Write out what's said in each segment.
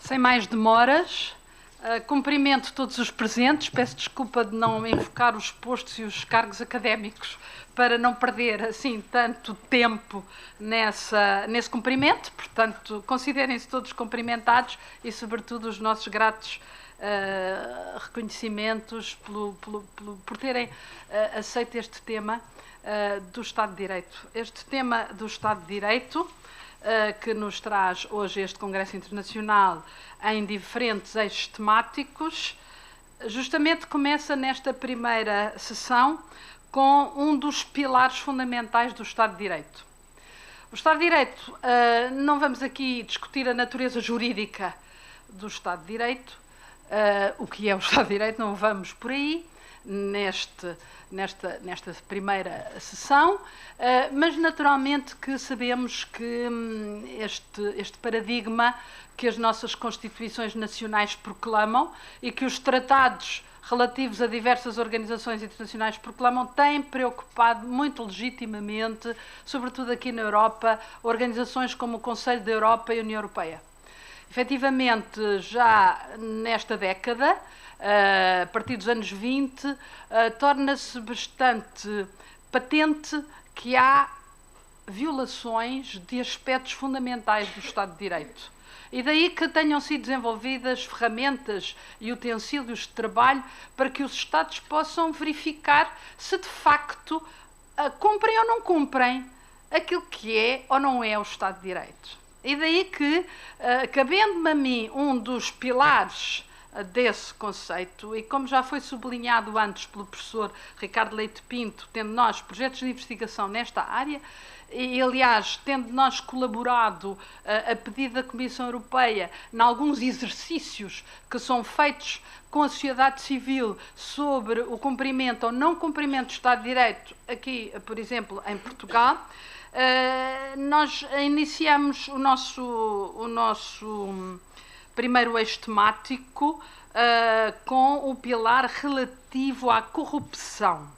Sem mais demoras, cumprimento todos os presentes, peço desculpa de não invocar os postos e os cargos académicos para não perder assim tanto tempo nesse cumprimento, portanto, considerem-se todos cumprimentados e, sobretudo, os nossos gratos reconhecimentos por terem aceito este tema do Estado de Direito. Este tema do Estado de Direito, que nos traz hoje este Congresso Internacional em diferentes eixos temáticos, justamente começa nesta primeira sessão com um dos pilares fundamentais do Estado de Direito. O Estado de Direito, não vamos aqui discutir a natureza jurídica do Estado de Direito, o que é o Estado de Direito, não vamos por aí, nesta primeira sessão, mas naturalmente que sabemos que este paradigma que as nossas Constituições nacionais proclamam e que os tratados relativos a diversas organizações internacionais proclamam, tem preocupado muito legitimamente, sobretudo aqui na Europa, organizações como o Conselho da Europa e a União Europeia. Efetivamente, já nesta década, a partir dos anos 20, torna-se bastante patente que há violações de aspectos fundamentais do Estado de Direito. E daí que tenham sido desenvolvidas ferramentas e utensílios de trabalho para que os Estados possam verificar se de facto cumprem ou não cumprem aquilo que é ou não é o Estado de Direito. E daí que, cabendo-me a mim um dos pilares desse conceito, e como já foi sublinhado antes pelo professor Ricardo Leite Pinto, tendo nós projetos de investigação nesta área, e aliás, tendo nós colaborado a pedido da Comissão Europeia em alguns exercícios que são feitos com a sociedade civil sobre o cumprimento ou não cumprimento do Estado de Direito, aqui, por exemplo, em Portugal, nós iniciamos o nosso primeiro eixo temático com o pilar relativo à corrupção.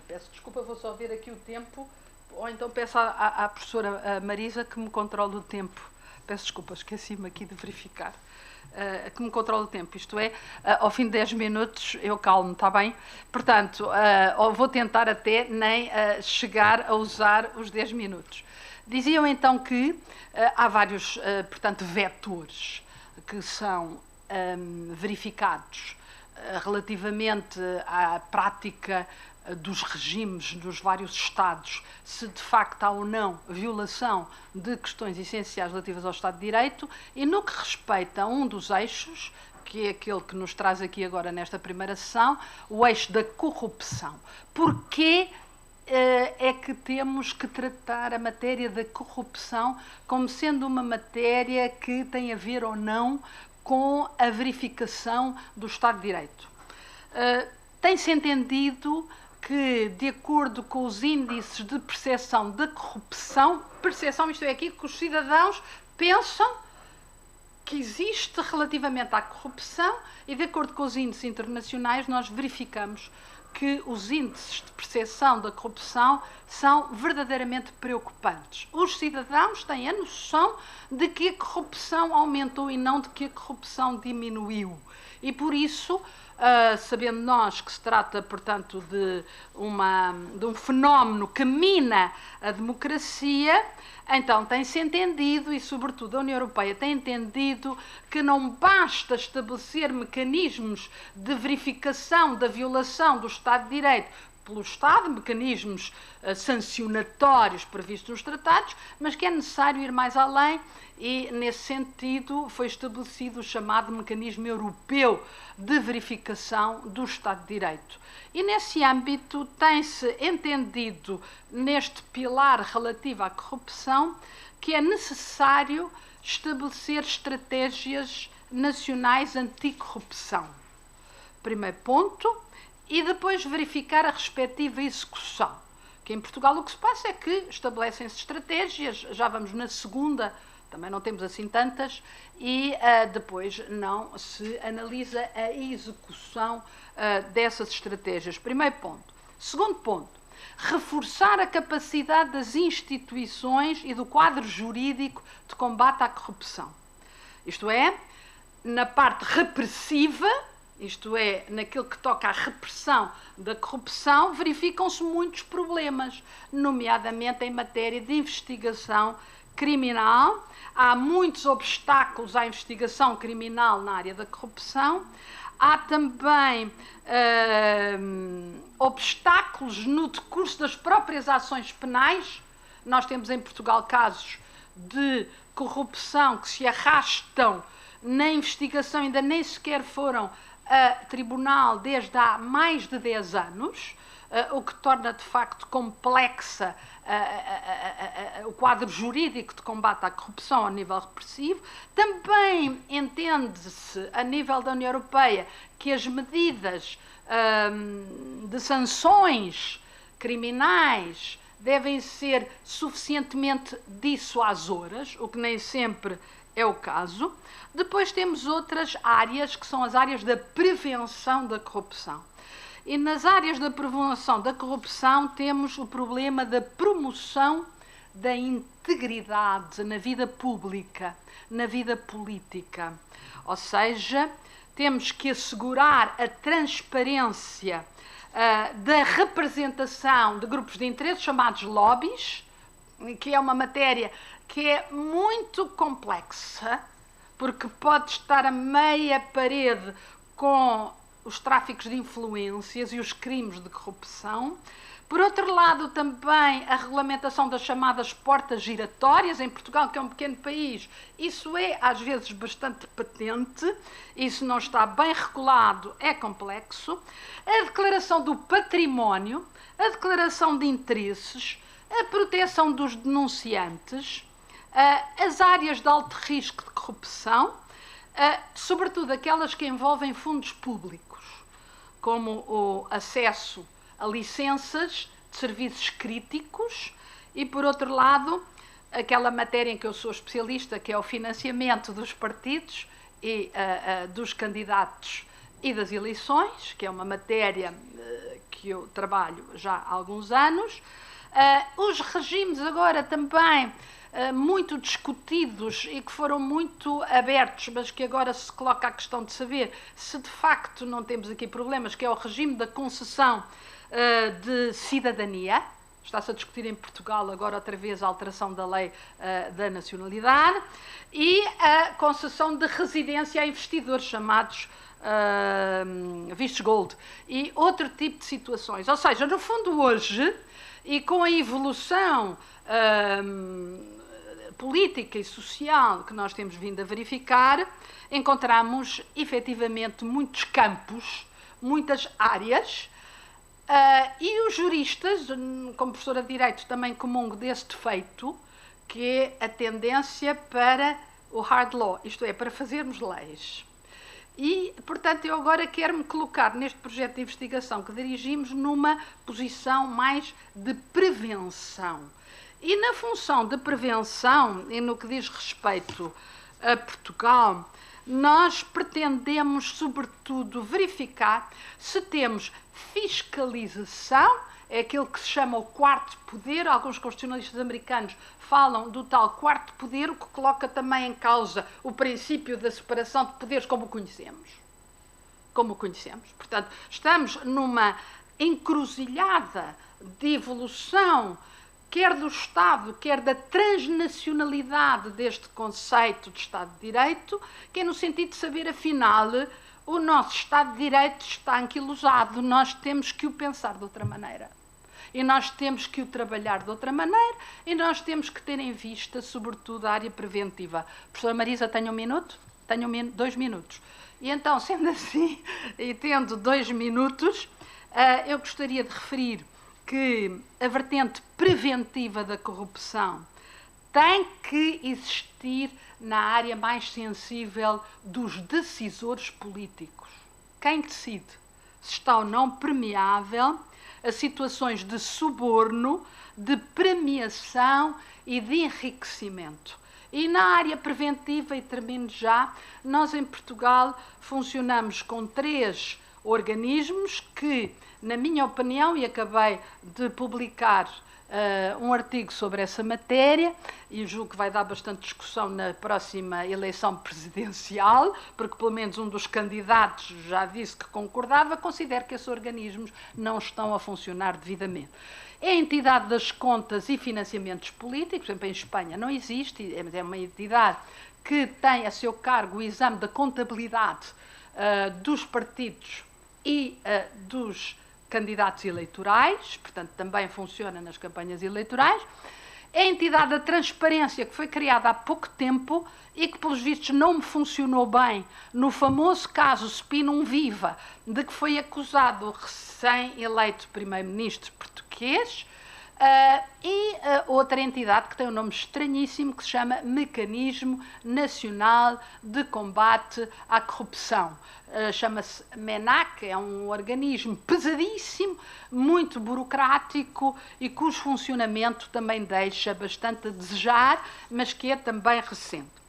Peço desculpa, vou só ver aqui o tempo, ou então peço à professora Marisa que me controle o tempo. Peço desculpa, esqueci-me aqui de verificar. Que me controle o tempo, isto é, ao fim de 10 minutos eu calmo, está bem? Portanto, vou tentar até nem chegar a usar os 10 minutos. Diziam então que há vários, portanto, vetores que são verificados relativamente à prática dos regimes dos vários Estados, se de facto há ou não violação de questões essenciais relativas ao Estado de Direito, e no que respeita a um dos eixos, que é aquele que nos traz aqui agora nesta primeira sessão, o eixo da corrupção. Porquê é que temos que tratar a matéria da corrupção como sendo uma matéria que tem a ver ou não com a verificação do Estado de Direito? Tem-se entendido que, de acordo com os índices de percepção da corrupção, isto é, aquilo que os cidadãos pensam que existe relativamente à corrupção, e de acordo com os índices internacionais, nós verificamos que os índices de percepção da corrupção são verdadeiramente preocupantes. Os cidadãos têm a noção de que a corrupção aumentou e não de que a corrupção diminuiu. E por isso, sabendo nós que se trata, portanto, de um fenómeno que mina a democracia, então tem-se entendido, e sobretudo a União Europeia tem entendido, que não basta estabelecer mecanismos de verificação da violação do Estado de Direito pelo Estado, mecanismos sancionatórios previstos nos tratados, mas que é necessário ir mais além, e nesse sentido foi estabelecido o chamado mecanismo europeu de verificação do Estado de Direito. E nesse âmbito tem-se entendido, neste pilar relativo à corrupção, que é necessário estabelecer estratégias nacionais anticorrupção. Primeiro ponto. E depois verificar a respectiva execução. Que em Portugal o que se passa é que estabelecem-se estratégias, já vamos na segunda, também não temos assim tantas, e depois não se analisa a execução dessas estratégias. Primeiro ponto. Segundo ponto, reforçar a capacidade das instituições e do quadro jurídico de combate à corrupção. Isto é, na parte repressiva, isto é, naquilo que toca à repressão da corrupção, verificam-se muitos problemas, nomeadamente em matéria de investigação criminal. Há muitos obstáculos à investigação criminal na área da corrupção. Há também obstáculos no decurso das próprias ações penais. Nós temos em Portugal casos de corrupção que se arrastam na investigação, ainda nem sequer foram a tribunal desde há mais de 10 anos, o que torna de facto complexa o quadro jurídico de combate à corrupção ao nível repressivo. Também entende-se a nível da União Europeia que as medidas de sanções criminais devem ser suficientemente dissuasoras, o que nem sempre é o caso. Depois temos outras áreas, que são as áreas da prevenção da corrupção. E nas áreas da prevenção da corrupção temos o problema da promoção da integridade na vida pública, na vida política. Ou seja, temos que assegurar a transparência da representação de grupos de interesse chamados lobbies, que é uma matéria que é muito complexa, porque pode estar a meia parede com os tráficos de influências e os crimes de corrupção. Por outro lado, também a regulamentação das chamadas portas giratórias. Em Portugal, que é um pequeno país, isso é às vezes bastante patente, isso não está bem regulado, é complexo. A declaração do património, a declaração de interesses, a proteção dos denunciantes, as áreas de alto risco de corrupção, sobretudo aquelas que envolvem fundos públicos, como o acesso a licenças de serviços críticos e, por outro lado, aquela matéria em que eu sou especialista, que é o financiamento dos partidos e dos candidatos e das eleições, que é uma matéria que eu trabalho já há alguns anos. Os regimes agora também muito discutidos e que foram muito abertos, mas que agora se coloca a questão de saber se de facto não temos aqui problemas, que é o regime da concessão de cidadania. Está-se a discutir em Portugal agora outra vez a alteração da lei da nacionalidade, e a concessão de residência a investidores chamados vistos gold e outro tipo de situações. Ou seja, no fundo hoje, e com a evolução política e social que nós temos vindo a verificar, encontramos efetivamente muitos campos, muitas áreas, e os juristas, como professora de Direito, também comungo desse defeito, que é a tendência para o hard law, isto é, para fazermos leis. E, portanto, eu agora quero-me colocar neste projeto de investigação que dirigimos numa posição mais de prevenção. E na função de prevenção, e no que diz respeito a Portugal, nós pretendemos, sobretudo, verificar se temos fiscalização, é aquilo que se chama o quarto poder. Alguns constitucionalistas americanos falam do tal quarto poder, o que coloca também em causa o princípio da separação de poderes como o conhecemos. Portanto, estamos numa encruzilhada de evolução, quer do Estado, quer da transnacionalidade deste conceito de Estado de Direito, que é no sentido de saber, afinal, o nosso Estado de Direito está anquilosado, nós temos que o pensar de outra maneira. E nós temos que o trabalhar de outra maneira, e nós temos que ter em vista, sobretudo, a área preventiva. Professora Marisa, tenho um minuto? Tenho 2 minutos. E então, sendo assim, e tendo 2 minutos, eu gostaria de referir que a vertente preventiva da corrupção tem que existir na área mais sensível dos decisores políticos. Quem decide se está ou não permeável a situações de suborno, de premiação e de enriquecimento. E na área preventiva, e termino já, nós em Portugal funcionamos com 3 organismos que, na minha opinião, e acabei de publicar um artigo sobre essa matéria e julgo que vai dar bastante discussão na próxima eleição presidencial, porque pelo menos um dos candidatos já disse que concordava, considero que esses organismos não estão a funcionar devidamente. É a entidade das contas e financiamentos políticos, por exemplo, em Espanha não existe, é uma entidade que tem a seu cargo o exame da contabilidade dos partidos e dos candidatos eleitorais, portanto também funciona nas campanhas eleitorais. É a entidade da transparência, que foi criada há pouco tempo e que, pelos vistos, não me funcionou bem no famoso caso Spinum Viva, de que foi acusado o recém-eleito primeiro-ministro português, e outra entidade que tem um nome estranhíssimo, que se chama Mecanismo Nacional de Combate à Corrupção. Chama-se MENAC, é um organismo pesadíssimo, muito burocrático e cujo funcionamento também deixa bastante a desejar, mas que é também recente.